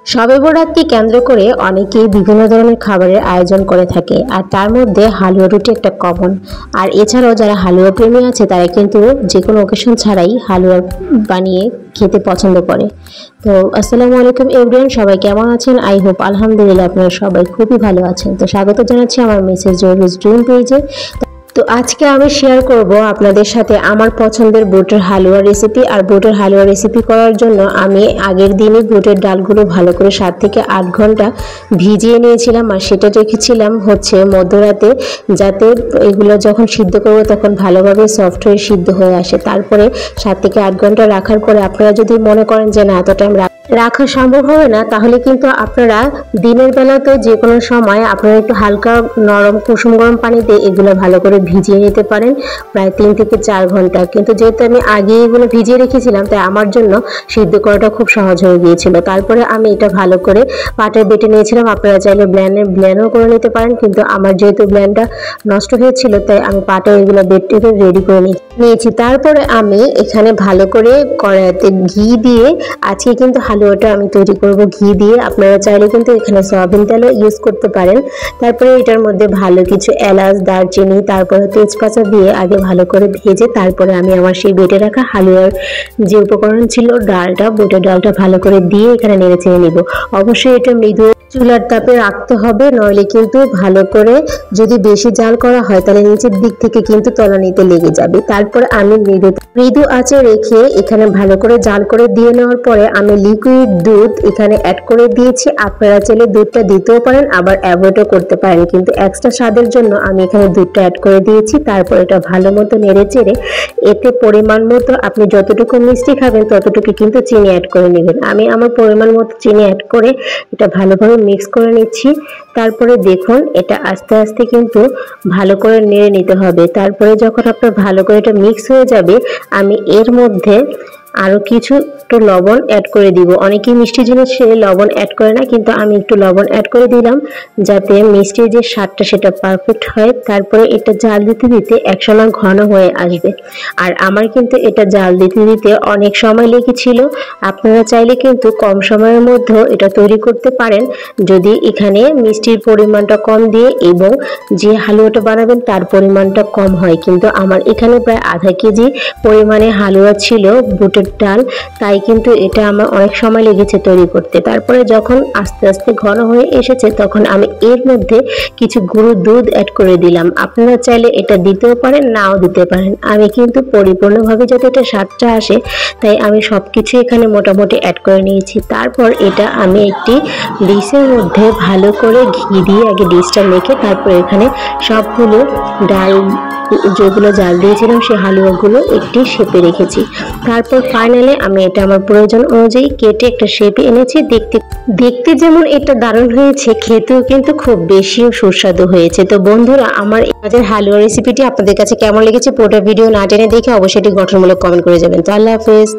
শবে বরাতকে কেন্দ্র করে অনেকেই বিভিন্ন ধরনের খাবারের আয়োজন করে থাকে, আর তার মধ্যে হালুয়া রুটি একটা কমন। আর এছাড়াও যারা হালুয়া প্রেমী আছে তারা কিন্তু যে কোনো অকেশন ছাড়াই হালুয়া বানিয়ে খেতে পছন্দ করে। তো আসসালামু আলাইকুম এভরিওয়ান, সবাই কেমন আছেন? আই হোপ আলহামদুলিল্লাহ আপনারা সবাই খুবই ভালো আছেন। তো স্বাগত জানাচ্ছি আমার মিসেস জহিরুজ ড্রিম পেজে। তো আজকে আমি শেয়ার করব আপনাদের সাথে আমার পছন্দের বুটের হালুয়া রেসিপি। আর বুটের হালুয়া রেসিপি করার জন্য আমি আগের দিনই বুটের ডালগুলো ভালো করে 7 থেকে 8 ঘন্টা ভিজিয়ে নিয়েছিলাম, আর সেটা রেখেছিলাম হচ্ছে মধ্যরাতে, যাতে এগুলো যখন সিদ্ধ করব তখন ভালোভাবে সফট হয়ে সিদ্ধ হয়ে আসে। তারপরে 7 থেকে 8 ঘন্টা রাখার পরে আপনারা যদি মনে করেন যে না এত টাইম রাখা সম্ভব হবে না, তাহলে কিন্তু আপনারা দিনের বেলাতে যে কোনো সময় আপনারা একটু হালকা নরম কুসুম গরম পানিতে এগুলো ভালো করে ভিজিয়ে নিতে পারেন প্রায় 3 থেকে 4 ঘন্টা। কিন্তু যেহেতু আমি আগে এগুলো ভিজিয়ে রেখেছিলাম তাই আমার জন্য সিদ্ধ করাটা খুব সহজ হয়ে গিয়েছিল। তারপরে আমি এটা ভালো করে পাটে বেটে নিয়েছিলাম। আপনারা চাইলে ব্লেন্ডও করে নিতে পারেন, কিন্তু আমার যেহেতু ব্লেন্ডটা নষ্ট হয়েছিল তাই আমি পাটে এগুলো বেটে রেডি করে নিয়েছি। তারপরে আমি এখানে ভালো করে কড়াইতে ঘি দিয়ে আজকে কিন্তু হালুয়াটা আমি তৈরি করব ঘি দিয়ে। আপনারা চাইলে কিন্তু এখানে সয়াবিন তেলও ইউজ করতে পারেন। তারপরে এটার মধ্যে ভালো কিছু এলাচ, দারচিনি, তারপরে তেজপাতা দিয়ে আগে ভালো করে ভেজে তারপরে আমি আমার সেই বেটে রাখা হালুয়ার যে উপকরণ ছিল ডালটা, বুটের ডালটা ভালো করে দিয়ে এখানে নেড়ে চেড়ে নিব। অবশ্যই এটা মৃদু চুলার তাপে রাখতে হবে, নইলে কিন্তু ভালো করে যদি বেশি জাল করা হয় তাহলে নিচের দিক থেকে কিন্তু তলানিতে লেগে যাবে। তারপরে আমি মৃদু আঁচে রেখে এখানে ভালো করে জাল করে দিয়ে নেওয়ার পরে আমি লিকুইড দুধ এখানে অ্যাড করে দিয়েছি। আপনারা চাইলে দুধটা দিতেও পারেন, আবার অ্যাভয়েডও করতে পারেন, কিন্তু এক্সট্রা স্বাদের জন্য আমি এখানে দুধটা অ্যাড করে দিয়েছি। তারপর এটা ভালো মতো নেড়ে চেড়ে এতে পরিমাণ মতো আপনি যতটুকু মিষ্টি খাবেন ততটুকু কিন্তু চিনি অ্যাড করে নেবেন। আমি আমার পরিমাণ মতো চিনি অ্যাড করে এটা ভালোভাবে মিক্স করে নিচ্ছি। তারপরে দেখুন এটা আস্তে আস্তে কিন্তু ভালো করে নেড়ে নিতে হবে। তারপরে যখন আপনার ভালো করে এটা মিক্স হয়ে যাবে আমি এর মধ্যে আরো কিছু একটু লবণ অ্যাড করে দিব। অনেকেই মিষ্টি জিনিসে লবণ অ্যাড করে না, কিন্তু আমি একটু লবণ অ্যাড করে দিলাম যাতে মিষ্টির যে স্বাদটা সেটা পারফেক্ট হয়। তারপরে এটা জাল দিতে দিতে একসময় ঘন হয়ে আসবে। আর আমার কিন্তু এটা জাল দিতে দিতে অনেক সময় লেগেছিল। আপনারা চাইলে কিন্তু কম সময়ের মধ্যে এটা তৈরি করতে পারেন যদি এখানে মিষ্টির পরিমাণটা কম দিয়ে এবং যে হালুয়াটা বানাবেন তার পরিমাণটা কম হয়। কিন্তু আমার এখানে প্রায় আধা কেজি পরিমাণে হালুয়া ছিল বুটের ডাল, তাই কিন্তু এটা আমার অনেক সময় লেগেছে তৈরি করতে। তারপরে যখন আস্তে আস্তে ঘন হয়ে এসেছে তখন আমি এর মধ্যে কিছু গুঁড়ো দুধ অ্যাড করে দিলাম। আপনারা চাইলে এটা দিতেও পারেন, নাও দিতে পারেন। আমি কিন্তু পরিপূর্ণভাবে যাতে এটা স্বাদটা আসে তাই আমি সবকিছু এখানে মোটামুটি অ্যাড করে নিয়েছি। তারপর এটা আমি একটি ডিশের মধ্যে ভালো করে ঘি দিয়ে আগে ডিশটা মেখে তারপর এখানে সবগুলো ডাল যেগুলো জাল দিয়েছিলাম সেই হালুয়াগুলো একটি শেপে রেখেছি। তারপর ফাইনালি আমি এটা আমার প্রয়োজন অনুযায়ী কেটে একটা শেপে এনেছি। দেখতে যেমন এটা দারুণ হয়েছে, খেতেও কিন্তু খুব বেশি সুস্বাদু হয়েছে। তো বন্ধুরা, আমার আজকের হালুয়া রেসিপিটি আপনাদের কাছে কেমন লেগেছে পুরোটা ভিডিও না টেনে দেখে অবশ্যই এটি গঠনমূলক কমেন্ট করে যাবেন। তো আল্লাহ হাফেজ।